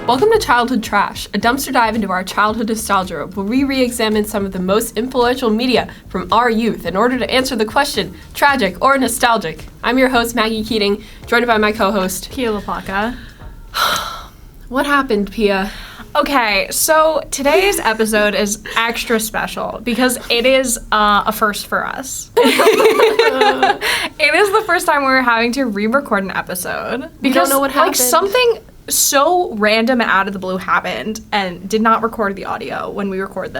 Welcome to Childhood Trash, a dumpster dive into our childhood nostalgia where we re-examine some of the most influential media from our youth in order to answer the question, tragic or nostalgic. I'm your host, Maggie Keating, joined by my co-host, Pia LaPlaca. What happened, Pia? Okay, so today's episode is extra special because it is a first for us. It is the first time we're having to re-record an episode. We don't know what happened. Like, something so random and out of the blue happened and did not record the audio when we recorded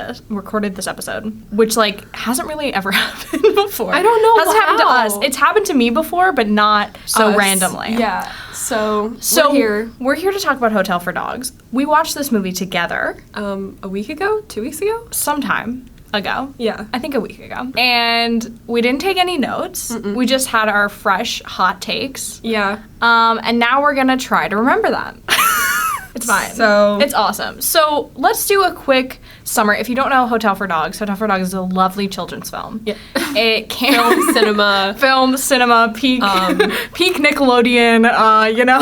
this episode, which, like, hasn't really ever happened before. I don't know Hasn't happened to us. It's happened to me before, but not so Us. randomly. Yeah, so we're here. We're here to talk about Hotel for Dogs. We watched this movie together. A week ago? 2 weeks ago? Sometime ago. Yeah. I think a week ago. And we didn't take any notes. We just had our fresh, hot takes. Yeah. And now we're gonna try to remember them. It's fine. So It's awesome. So let's do a quick summary. If you don't know Hotel for Dogs is a lovely children's film. Yeah. It came Film, cinema, peak Nickelodeon,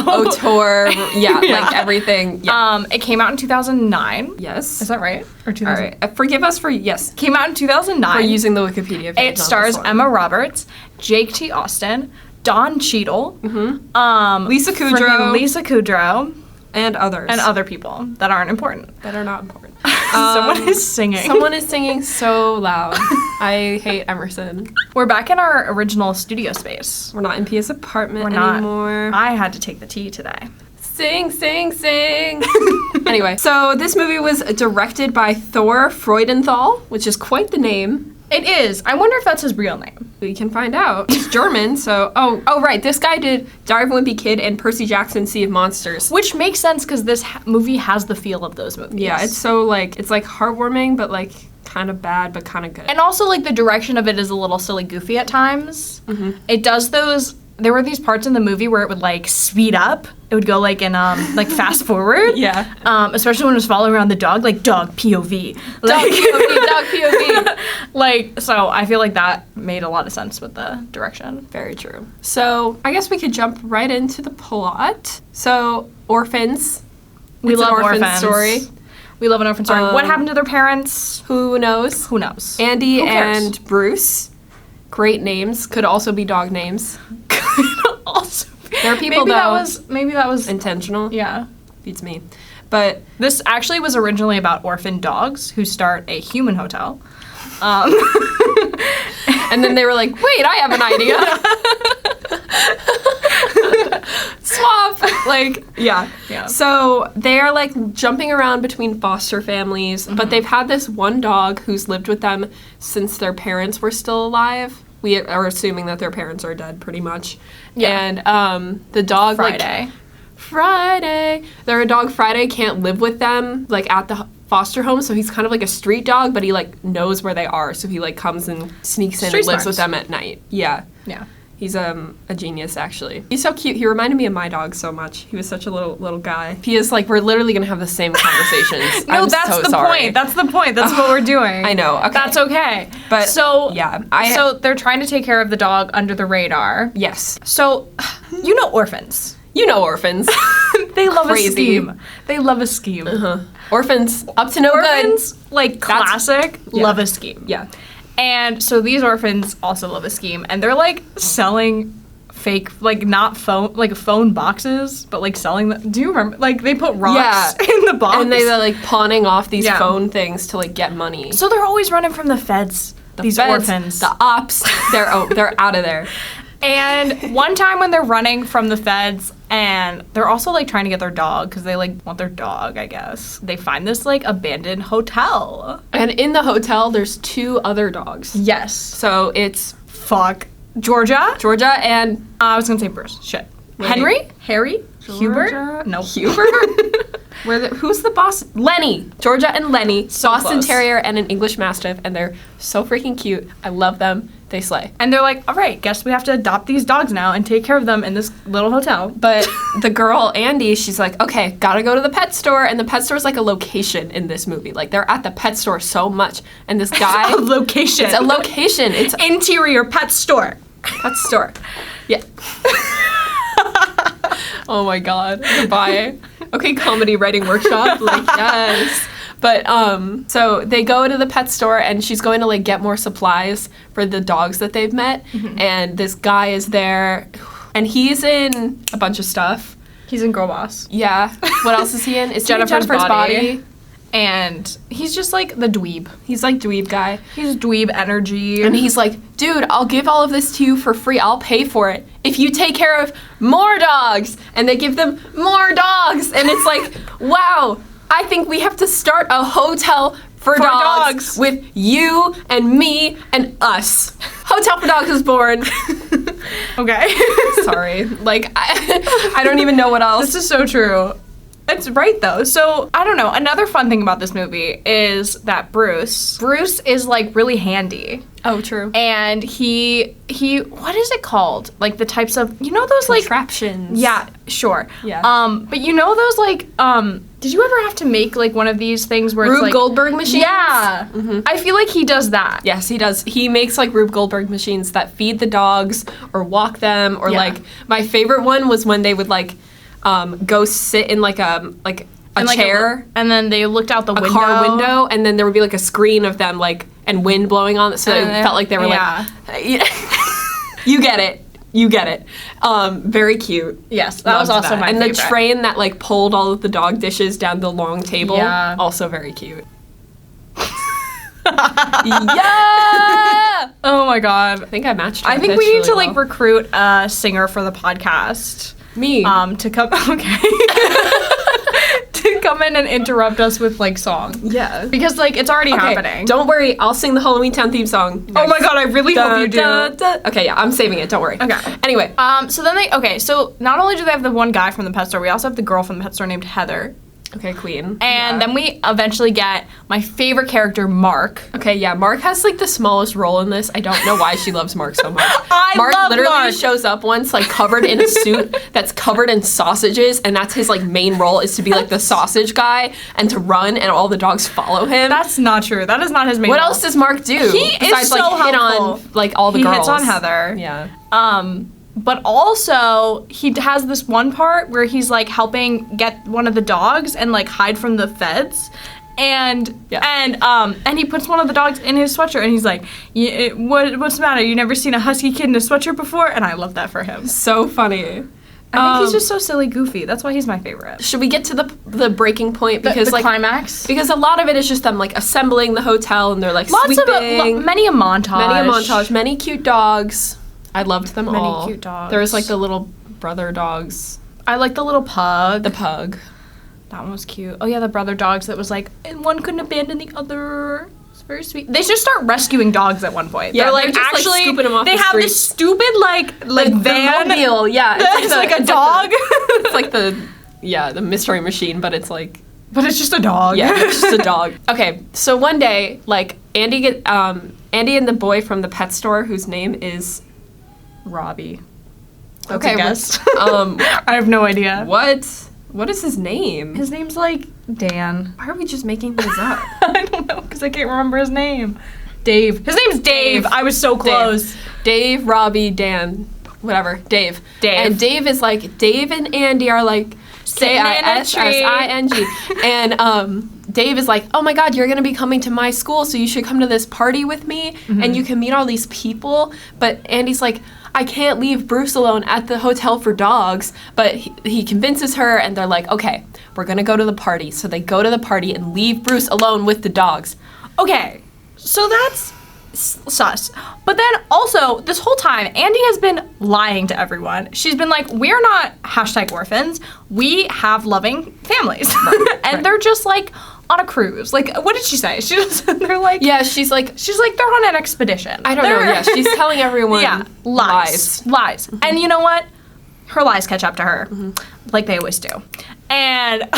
auteur, yeah, like everything. Yeah. It came out in 2009. Yes. Is that right? Or 2000? All right. Forgive us for, yes, Came out in 2009. for using the Wikipedia page. It stars Emma Roberts, Jake T. Austin, Don Cheadle, Lisa Kudrow. freaking Lisa Kudrow, and others. and other people that aren't important. that are not important. Someone is singing. Someone is singing so loud. I hate Emerson. We're back in our original studio space. We're not in Pia's apartment We're not. anymore. I had to take the tea today. Sing, sing, sing. Anyway, so this movie was directed by Thor Freudenthal, which is quite the name. It is. I wonder if that's his real name. We can find out. He's German, so... Oh, right. This guy did Diary of a Wimpy Kid and Percy Jackson's Sea of Monsters. Which makes sense because this movie has the feel of those movies. Yeah, it's so, like, it's, like, heartwarming, but, like, kind of bad, but kind of good. And also, like, the direction of it is a little silly goofy at times. It does those... There were these parts in the movie where it would, like, speed up. It would go, like, in, like, fast forward. Yeah. Especially when it was following around the dog, like, dog POV. Dog POV, dog POV. Like, so I feel like that made a lot of sense with the direction. Very true. So, I guess we could jump right into the plot. So, orphans. We It's love an orphan orphans. story. We love an orphan story. What happened to their parents? Who knows? Who knows? Andy Who cares? and Bruce. Great names. Could also be dog names. Also, There are people, maybe that was intentional. yeah. Beats me. But This actually was originally about orphan dogs who start a human hotel. and then they were like, wait, I have an idea. Swap. Like, yeah. Yeah. So they are like jumping around between foster families, but they've had this one dog who's lived with them since their parents were still alive. We are assuming that their parents are dead pretty much. Yeah. And the dog Friday. Their dog Friday can't live with them, like, at the foster home, so he's kind of like a street dog, but he, like, knows where they are, so he, like, comes and sneaks in Street and lives smarts. with them at night. Yeah. Yeah. He's a genius, actually. He's so cute. He reminded me of my dog so much. He was such a little guy. He is, like, we're literally gonna have the same conversations. No, I'm that's so the sorry. point. That's the point. That's what we're doing. I know. Okay. That's okay. But, so yeah, so they're trying to take care of the dog under the radar. Yes. So, you know orphans. You know orphans. They love Crazy. a scheme. They love a scheme. Orphans, up to no Orphans, like classic, yeah. love a scheme. good. Yeah. And so these orphans also love a scheme, and they're like selling fake, like not phone, like phone boxes, but like selling them. Do you remember? Like they put rocks in the box, And they're like pawning off these Yeah. phone things to like get money. So they're always running from the feds. These Feds, orphans. the ops, they're out of there. And one time when they're running from the feds and they're also like trying to get their dog because they like want their dog, I guess. They find this like abandoned hotel. And in the hotel, there's 2 other dogs. Yes. So it's Fuck. Georgia. Georgia and I was gonna say Bruce. Shit. Wait. Henry? Harry? Hubert? Georgia? No. Hubert? Who's the boss? Lenny. Georgia and Lenny. So Boston close. Terrier and an English Mastiff. And they're so freaking cute. I love them. They slay. And they're like, all right, guess we have to adopt these dogs now and take care of them in this little hotel. But the girl, Andy, she's like, okay, gotta go to the pet store. And the pet store is like a location in this movie. Like, they're at the pet store so much. And this guy... A location. It's a location. It's a Interior pet store. pet store. Yeah. Oh my god. Goodbye. Okay, comedy writing workshop. Like, yes. But, so they go to the pet store, and she's going to, like, get more supplies for the dogs that they've met. Mm-hmm. And this guy is there, and he's in a bunch of stuff. He's in Girl Boss. Yeah. What else is he in? Is Jennifer's Body. And he's just, like, the dweeb. He's, like, dweeb guy. He's dweeb energy. And he's like, dude, I'll give all of this to you for free. I'll pay for it if you take care of more dogs. And they give them more dogs. And it's like, wow, I think we have to start a hotel for dogs with you and me and us. Hotel for Dogs was born. Okay. Sorry. Like, I don't even know what else. This is so true. It's right, though. So, I don't know. Another fun thing about this movie is that Bruce is, like, really handy. Oh, true. And he what is it called? Like, the types of, you know those, like... Contraptions. Yeah, sure. Yeah. But you know those, like, did you ever have to make, like, one of these things where it's, like... Rube Goldberg machines? Yeah. Mm-hmm. I feel like he does that. Yes, he does. He makes, like, Rube Goldberg machines that feed the dogs or walk them or, like... My favorite one was when they would, like... go sit in like a chair, and then they looked out the window. Car window, and then there would be like a screen of them, like, and wind blowing on it, so it felt like they were like, you get it. Very cute. Yes, that was also my favorite. And the train that like pulled all of the dog dishes down the long table, also very cute. Yeah! Oh my god. I think I matched her. I think we need to like recruit a singer for the podcast. Me. To come to come in and interrupt us with like songs. Yeah. Because like it's already happening. Don't worry, I'll sing the Halloween Town theme song next. Oh my god, I really hope you do. Okay, yeah, I'm saving it, don't worry. Okay. Anyway. So not only do they have the one guy from the pet store, we also have the girl from the pet store named Heather. Okay, Queen. And then we eventually get my favorite character, Mark. Okay, yeah, Mark has like the smallest role in this. I don't know why she loves Mark so much. Mark literally shows up once like covered in a suit that's covered in sausages, and that's his like main role is to be like the sausage guy and to run, and all the dogs follow him. That's not true. That is not his main role. What else does Mark do? He besides, is so like, hit helpful. on like all the girls. He hits on Heather. Yeah. But also, he has this one part where he's, like, helping get one of the dogs and, like, hide from the feds. And he puts one of the dogs in his sweatshirt, and he's like, what's the matter? You never seen a husky kid in a sweatshirt before? And I love that for him. So funny. I think he's just so silly goofy. That's why he's my favorite. Should we get to the breaking point? Because the climax? Because a lot of it is just them, like, assembling the hotel, and they're, like, sweeping. Many a montage. Many cute dogs. I loved them all. Many cute dogs. There was like the little brother dogs. I like the little pug. The pug. That one was cute. Oh yeah, the brother dogs that was like, and one couldn't abandon the other. It's very sweet. They should start rescuing dogs at one point. Yeah, they're like just, actually like, scooping them off they the have street. this stupid like van. Mobile, yeah. It's like a dog. It's like the mystery machine, but it's like. But it's just a dog. Yeah, it's just a dog. Okay, so one day, like Andy and the boy from the pet store, whose name is Robbie. That's a guess. I have no idea. What is his name? His name's like Dan. Why are we just making things up? I don't know, because I can't remember his name. Dave. His name's Dave. I was so close. Dave, Robbie, Dan, whatever. Dave. And Dave is like, Dave and Andy are like, K-I-S-S-I-N-G. And Dave is like, oh my god, you're going to be coming to my school, so you should come to this party with me, and you can meet all these people. But Andy's like, I can't leave Bruce alone at the hotel for dogs. But he convinces her, and they're like, okay, we're going to go to the party. So they go to the party and leave Bruce alone with the dogs. Okay, so that's sus. But then also, this whole time, Andy has been lying to everyone. She's been like, we're not #orphans. We have loving families. And they're just like on a cruise. Like, what did she say? They're like... Yeah, she's like, they're on an expedition. I don't know, yeah. She's telling everyone lies. Mm-hmm. And you know what? Her lies catch up to her. Like they always do. And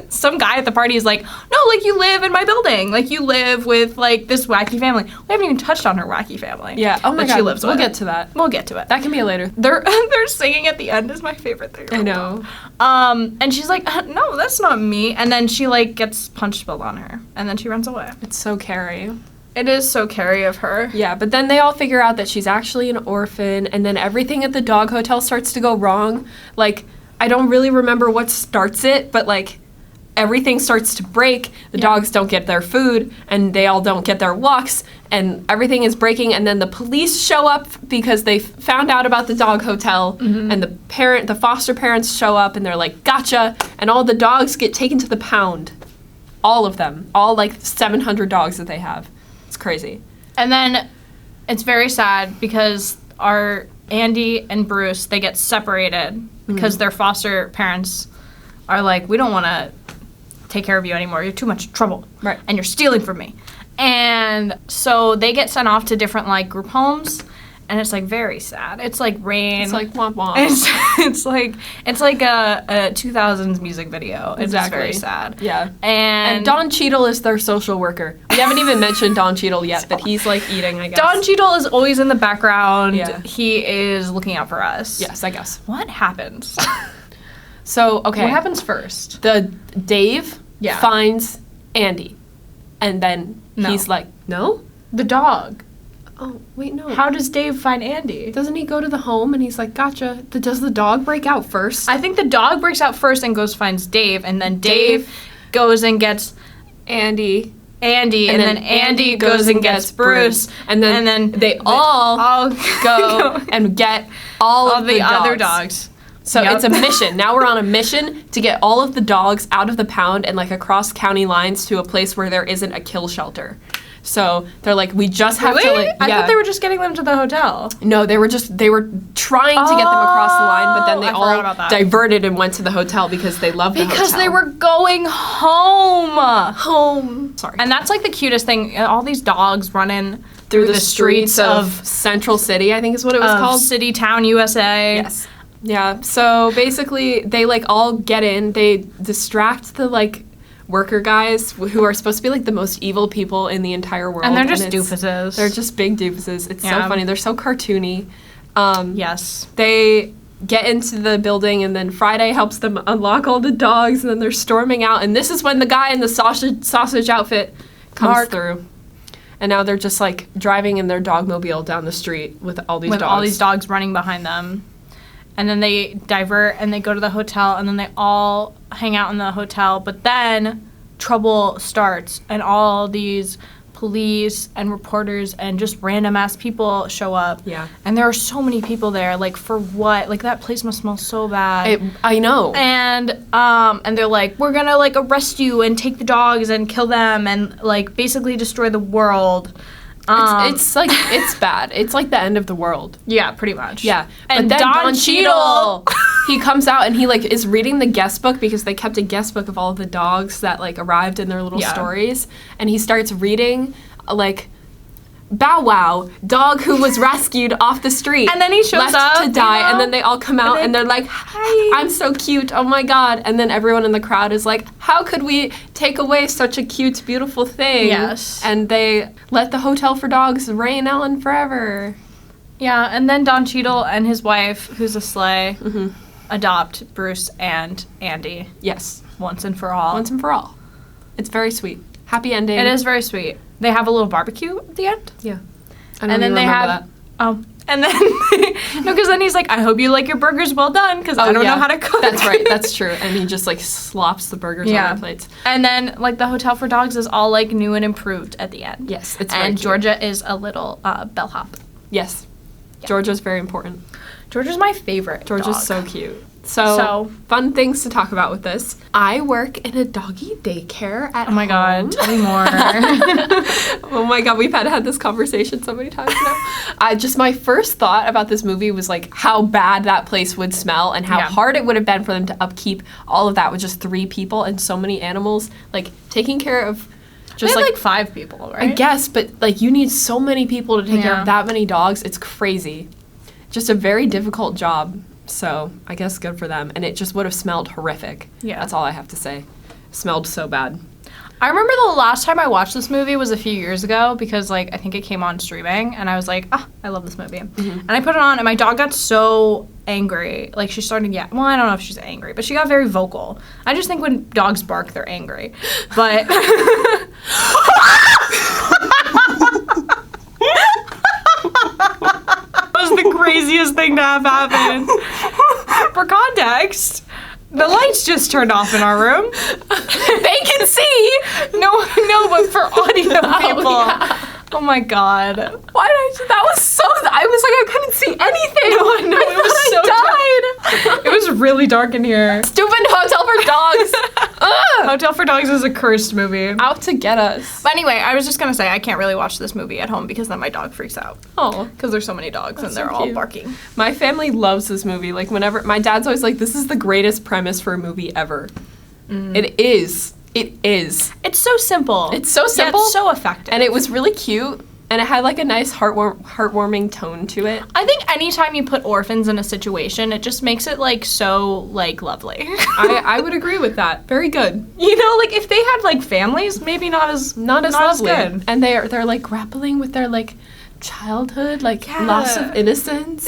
some guy at the party is like, no, like, you live in my building. Like, you live with, like, this wacky family. We haven't even touched on her wacky family. Yeah. Oh, my God. She lives with. We'll get to that. We'll get to it. That can be later. They're singing at the end is my favorite thing. I know. And she's like, no, that's not me. And then she, like, gets punch spilled on her. And then she runs away. It's so Carrie. It is so Carrie of her. Yeah, but then they all figure out that she's actually an orphan, and then everything at the dog hotel starts to go wrong. Like, I don't really remember what starts it, but like everything starts to break. The dogs don't get their food, and they all don't get their walks, and everything is breaking. And then the police show up because they found out about the dog hotel, and the foster parents show up, and they're like, "Gotcha!" And all the dogs get taken to the pound, all of them, all like 700 dogs that they have. It's crazy. And then it's very sad because our Andy and Bruce, they get separated because their foster parents are like, "We don't want to take care of you anymore. You're too much trouble. Right. And you're stealing from me." And so they get sent off to different like group homes, and it's like very sad. It's like rain. It's like womp womp. It's like a 2000s music video. It's just very sad. Yeah. And Don Cheadle is their social worker. We haven't even mentioned Don Cheadle yet, but he's like eating, I guess. Don Cheadle is always in the background. Yeah. He is looking out for us. Yes, I guess. What happens? So, okay. What happens first? Dave Yeah. finds Andy. And then No. he's like, no? The dog. Oh, wait, no. How does Dave find Andy? Doesn't he go to the home and he's like, gotcha. Does the dog break out first? I think the dog breaks out first and goes finds Dave, and then Dave goes and gets Andy. and then Andy goes and gets Bruce, And then they all go and get all of the other dogs. dogs. So Yep. it's a mission. Now we're on a mission to get all of the dogs out of the pound and like across county lines to a place where there isn't a kill shelter. So they're like, we just have to like, I thought they were just getting them to the hotel. No, they were trying to get them across the line, but then they I forgot about all that. diverted and went to the hotel because they loved the hotel. Because they were going home. home. Sorry. And that's like the cutest thing. All these dogs running through the streets of Central City, I think is what it was called. City Town, USA. Yes. Yeah. So basically, they like all get in. They distract the like worker guys who are supposed to be like the most evil people in the entire world. And they're just it's- doofuses. They're just big doofuses. It's Yeah. so funny. They're so cartoony. Yes. They get into the building, and then Friday helps them unlock all the dogs, and then they're storming out. And this is when the guy in the sausage outfit comes Mark. through. And now they're just like driving in their dogmobile down the street with all these With dogs. all these dogs running behind them. And then they divert and they go to the hotel, and then they all hang out in the hotel. But then trouble starts, and all these police and reporters and just random ass people show up. Yeah. And there are so many people there. Like, for what? Like, that place must smell so bad. I know. And they're like, we're gonna like arrest you and take the dogs and kill them and like basically destroy the world. It's like, it's bad. It's like the end of the world. Yeah, pretty much. Yeah. And but then Don Cheadle, he comes out and he like is reading the guest book because they kept a guest book of all the dogs that like arrived in their little Yeah. stories. And he starts reading like, Bow Wow, dog who was rescued off the street. And then he shows left up, to die. you know? And then they all come out and they're like, Hi. I'm so cute. Oh my God. And then everyone in the crowd is like, how could we take away such a cute, beautiful thing? Yes. And they let the Hotel for Dogs reign on forever. Yeah, and then Don Cheadle and his wife, who's a sleigh, adopt Bruce and Andy Yes. once and for all. Once and for all. It's very sweet. Happy ending. It is very sweet. They have a little barbecue at the end. Yeah. I don't And then even they remember have that. and then no, because then he's like, I hope you like your burgers well done, because I don't know how to cook. That's right. That's true. And he just like slops the burgers on their plates. And then like the Hotel for Dogs is all like new and improved at the end. Yes, it's very and cute. Georgia is a little bellhop. Yes. Georgia's very important. Georgia's my favorite. Georgia's dog. so cute. So, fun things to talk about with this. I work in a doggy daycare at Oh my God, home. tell me more. Oh my God, we've had this conversation so many times now. My first thought about this movie was like how bad that place would smell and how hard it would have been for them to upkeep all of that with just 3 people and so many animals. Like taking care of just They had like 5 people, right? I guess, but like you need so many people to take care Yeah. of that many dogs. It's crazy. Just a very difficult job. So I guess good for them. And it just would have smelled horrific. Yeah. That's all I have to say. Smelled so bad. I remember the last time I watched this movie was a few years ago because like I think it came on streaming and I was like, I love this movie. And I put it on and my dog got so angry. Like she started well, I don't know if she's angry, but she got very vocal. I just think when dogs bark, they're angry. But that was the craziest thing to have happen. For context, The lights just turned off in our room. They can see. No, but for audio people. Yeah. Oh my god. Why did that was so, I was like, I couldn't see anything. No, I know, I it was so died. It was really dark in here. Stupid Hotel for Dogs. Ugh. Hotel for Dogs is a cursed movie. Out to get us. But anyway, I was just gonna say I can't really watch this movie at home because then my dog freaks out. Oh. Because there's so many dogs and That's they're so all cute. barking. My family loves this movie. Like, whenever, my dad's always like, this is the greatest premise for a movie ever. It is. It is. It's so simple. It's so yet simple. so effective. And it was really cute. And it had like a nice heartwarming tone to it. I think anytime you put orphans in a situation, it just makes it like so like lovely. I would agree with that. Very good. You know, like if they had like families, maybe not as Lovely. good. And they're like grappling with their like childhood, like loss of innocence.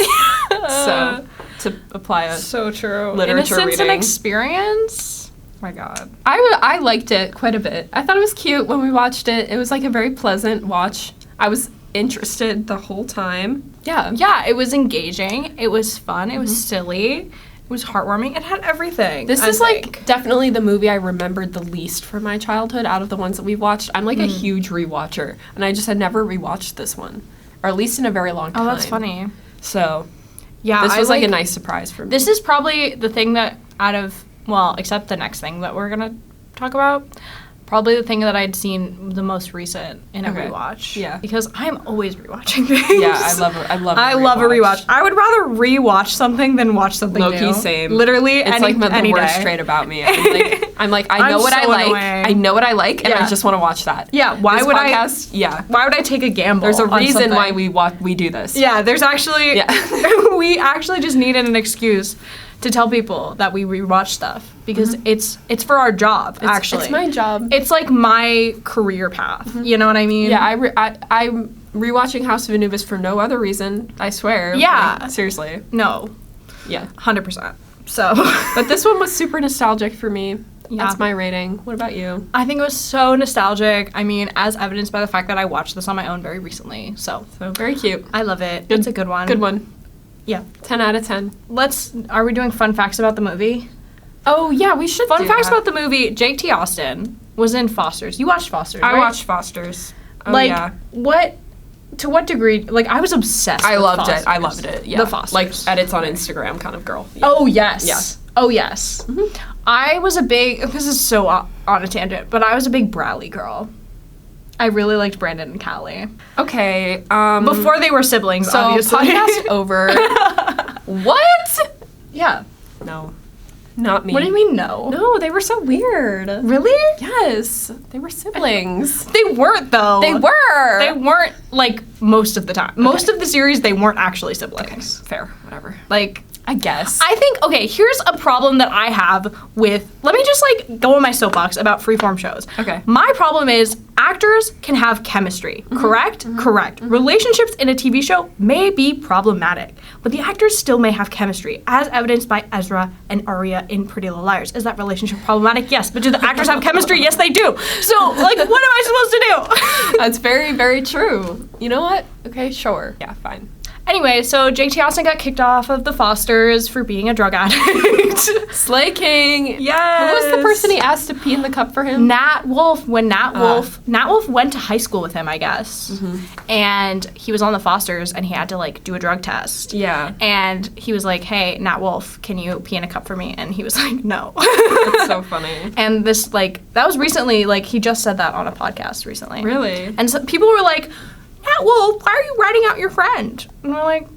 So to apply a So true. literature Innocence and reading. experience. My God. I liked it quite a bit. I thought it was cute when we watched it. It was like a very pleasant watch. I was interested the whole time. Yeah. Yeah, it was engaging. It was fun. It was silly. It was heartwarming. It had everything. This I is think. like definitely the movie I remembered the least from my childhood out of the ones that we've watched. I'm like a huge rewatcher, and I just had never rewatched this one, or at least in a very long time. Oh, that's funny. So Yeah, this was like a nice surprise for me. This is probably the thing that except the next thing that we're gonna talk about, probably the thing that I'd seen the most recent in a Okay. rewatch. Yeah. Because I'm always rewatching things. Yeah, I love a rewatch. I would rather rewatch something than watch something Low-key, new. same. Literally, It's any, like the any worst day. trait about me. I'm like I know I'm what I so like. annoying. I know what I like, and I Yeah. just want to watch that. Yeah, why This would podcast, Yeah. Why would I take a gamble? There's a on reason something? why we do this. Yeah, there's actually. Yeah. We actually just needed an excuse to tell people that we rewatch stuff because it's for our job. Actually, it's my job. It's like my career path. You know what I mean? Yeah, I'm rewatching House of Anubis for no other reason. I swear. Yeah. Like, seriously. No, Yeah. 100%. So, But this one was super nostalgic for me. Yeah. That's my rating. What about you? I think it was so nostalgic. I mean, as evidenced by the fact that I watched this on my own very recently. So, So very cute. I love it. Good- It's a good one. Good one. Yeah. 10 out of 10. Are we doing fun facts about the movie? Oh yeah, we should. Fun do facts that. about the movie. Jake T. Austin was in Foster's. You watched Foster's, I right? watched Foster's. Oh like, yeah. to what degree? Like, I was obsessed I with loved Foster's. it. I loved it. Yeah. The Fosters. Like edits on Instagram kind of girl. Yeah. Oh, yes. Yeah. Oh, yes. I was a big, this is so on a tangent, but I was a big Bradley girl. I really liked Brandon and Callie. Okay. Before they were siblings, so obviously. podcast over. What? Yeah. No. Not me. What do you mean, no? No, they were so weird. Really? Yes, they were siblings. They weren't, though. They were. They weren't, like, most of the time. Most of the series, they weren't actually siblings. Fair. Whatever. Like, I guess. I think, okay, here's a problem that I have with, let me just, like, go on my soapbox about freeform shows. Okay. My problem is actors can have chemistry, correct? Correct. Relationships in a TV show may be problematic, but the actors still may have chemistry, as evidenced by Ezra and Arya in Pretty Little Liars. Is that relationship problematic? Yes. But do the actors have chemistry? Yes, they do. So, like, what am I supposed to do? That's very, very true. You know what? Okay, sure. Yeah, fine. Anyway, so Jake T. Austin got kicked off of the Fosters for being a drug addict. Slay King. Yes. Who was the person he asked to pee in the cup for him? Nat Wolf. When Nat Wolf went to high school with him, I guess, and he was on the Fosters, and he had to like do a drug test. Yeah. And he was like, "Hey, Nat Wolf, can you pee in a cup for me?" And he was like, "No." That's so funny. And this like that was recently. Like he just said that on a podcast recently. Really? And so people were like, "Nat Wolf, why are you writing out your friend?" And we're like,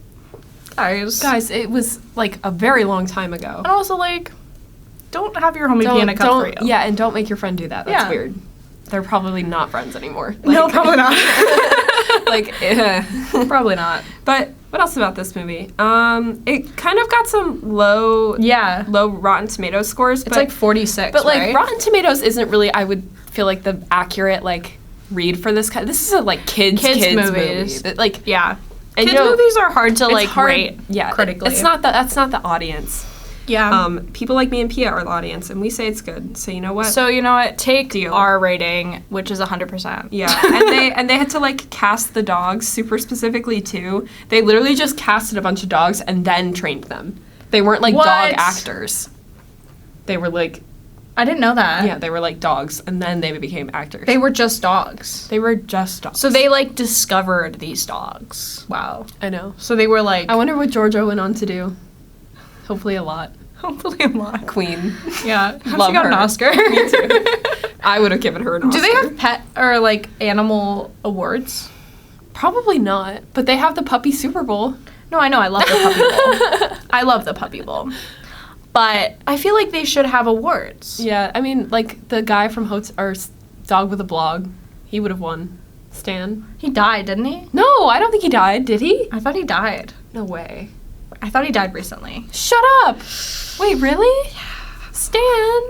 Guys, it was like a very long time ago. and also like, don't have your homie pee in a cup for you. Yeah, and don't make your friend do that. That's Yeah. weird. They're probably not friends anymore. No, probably not. Like, Probably not. But what else about this movie? It kind of got some low Yeah. Rotten Tomatoes scores. It's like 46, but like right? Rotten Tomatoes isn't really, I would feel like, the accurate like read for this kind. This is a like kids movies. movie. That, like, Yeah. and, Kids you know, movies are hard to it's like hard- rate critically. It's not that's not the audience. Yeah. People like me and Pia are the audience, and we say it's good. So you know what? So you know what? Take Deal. our rating, which is 100%. Yeah, and they had to like cast the dogs super specifically too. They literally just casted a bunch of dogs and then trained them. They weren't like What? dog actors. They were like, I didn't know that. yeah, they were like dogs, and then they became actors. They were just dogs. They were just dogs. So they, like, discovered these dogs. Wow. I know. So they were, like... I wonder what Georgia went on to do. Hopefully a lot. Hopefully a lot. Queen. Yeah. She Love got her. an Oscar. Me too. I would have given her an Oscar. Do they have pet or, like, animal awards? Probably not, but they have the Puppy Super Bowl. No, I know. I love the Puppy Bowl. I love the Puppy Bowl. But I feel like they should have awards. Yeah, I mean, like, the guy from Dog with a Blog, he would have won. Stan. He died, didn't he? No, I don't think he died. Did he? I thought he died. No way. I thought he died recently. Shut up! Wait, really? Yeah. Stan!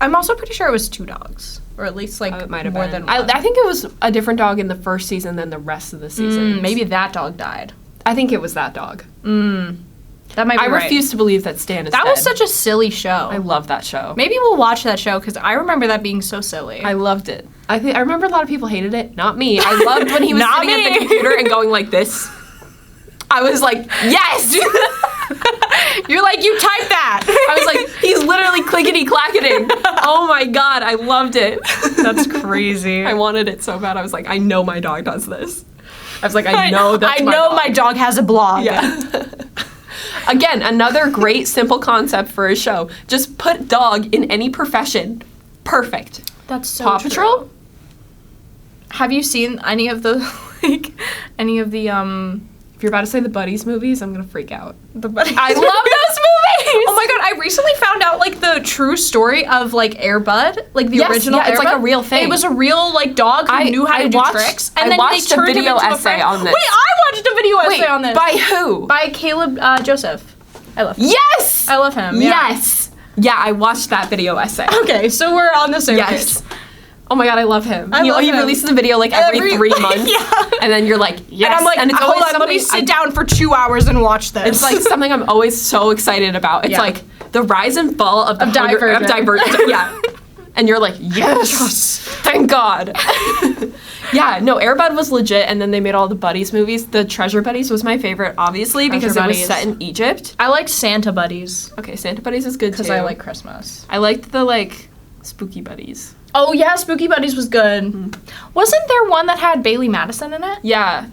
I'm also pretty sure it was 2 dogs. Or at least, like, It might have more been. than one. I think it was a different dog in the first season than the rest of the seasons. Maybe that dog died. I think it was that dog. That might be I right. refuse to believe that Stan is That dead. was such a silly show. I love that show. Maybe we'll watch that show because I remember that being so silly. I loved it. I remember a lot of people hated it. Not me. I loved when he was Not sitting at me. the computer and going like this. I was like, yes! You're like, you typed that. I was like, he's literally clickety-clacketing. Oh my god, I loved it. That's crazy. I wanted it so bad. I was like, I know my dog does this. I was like, I know that's I my know dog. my dog has a blog. Yeah. Again, another great simple concept for a show. Just put dog in any profession. Perfect. That's so Paw true. Patrol? Have you seen any of the If you're about to say the Buddies movies, I'm gonna freak out. the buddy? I love those movies! Oh my god, I recently found out like the true story of like Air Bud, like the Yes, original yeah, Air it's, like, Bud. a real thing. It was a real like dog who knew how to do tricks, and then watched they a turned him video into a essay friend. on this. Wait, I watched a video essay on this. By who? By Caleb Joseph. I love him. Yes! I love him. Yeah. Yes! Yeah, I watched that video essay. Okay, so we're on the same Yes. page. Oh my god, I love him. I love He him. releases a video like every 3 months. Yeah. And then you're like, yes. And I'm like, it's hold always on, let me something sit down for 2 hours and watch this. It's like something I'm always so excited about. It's Yeah. like the rise and fall of the Divergent. Yeah. And you're like, yes, thank God. Yeah, no, Air Bud was legit, and then they made all the Buddies movies. The Treasure Buddies was my favorite, obviously, Treasure because it Buddies. was set in Egypt. I liked Santa Buddies Okay, Santa Buddies is good too. because I like Christmas. I liked the like Spooky Buddies. Oh yeah, Spooky Buddies was good. Wasn't there one that had Bailey Madison in it? Yeah,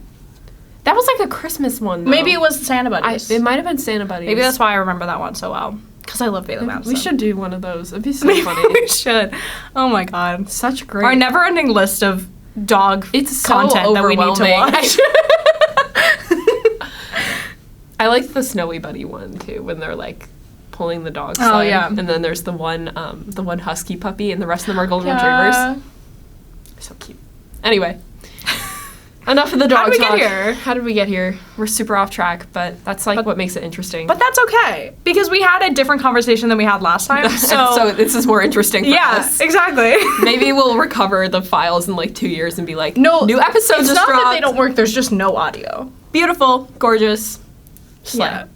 that was like a Christmas one. Though. Maybe it was Santa Buddies. It might have been Santa Buddies. Maybe that's why I remember that one so well. Because I love Bailey Madison. We should do one of those. It'd be so We funny. should. Oh my god. Such great. Our never-ending list of dog It's so content that we need to overwhelming. watch. I liked the Snowy Buddy one too, when they're like pulling the dog Oh, sled. yeah. And then there's the one husky puppy, and the rest of them are golden retrievers. So cute. Anyway, enough of the dog How did we get talk. here? How did we get here? We're super off track, but that's like what makes it interesting. But that's okay. Because we had a different conversation than we had last time. So this is more interesting for yeah, us. exactly. Maybe we'll recover the files in like 2 years and be like, No, new episodes it's just not dropped. that they don't work. There's just no audio. Beautiful, gorgeous. Slay. Yeah.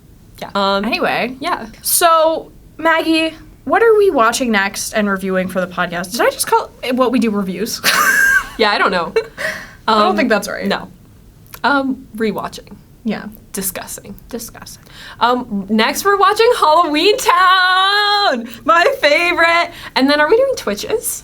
Yeah. Anyway, Yeah. so Maggie, what are we watching next and reviewing for the podcast? Did I just call it what we do reviews? Yeah, I don't know. I don't think that's right. No. Rewatching. Yeah. Discussing. Discussing. Next we're watching Halloween Town! My favorite! And then are we doing Twitches?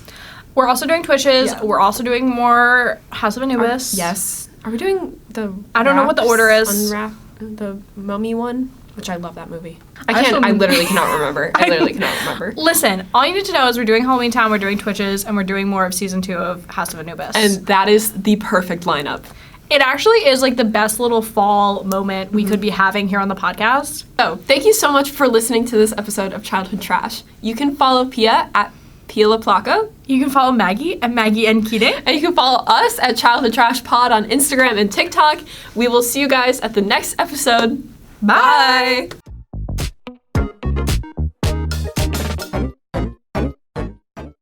We're also doing Twitches. Yeah. We're also doing more House of Anubis. Yes. Are we doing the I don't know what the order is. Unwrap the mummy one? Which I love that movie. I I literally cannot remember. I literally cannot remember. Listen, all you need to know is we're doing Halloween Town, we're doing Twitches, and we're doing more of season 2 of House of Anubis. And that is the perfect lineup. it actually is like the best little fall moment we could be having here on the podcast. So, thank you so much for listening to this episode of Childhood Trash. You can follow Pia at Pia La Placa. You can follow Maggie at Maggie and Keating. And you can follow us at Childhood Trash Pod on Instagram and TikTok. We will see you guys at the next episode. Bye.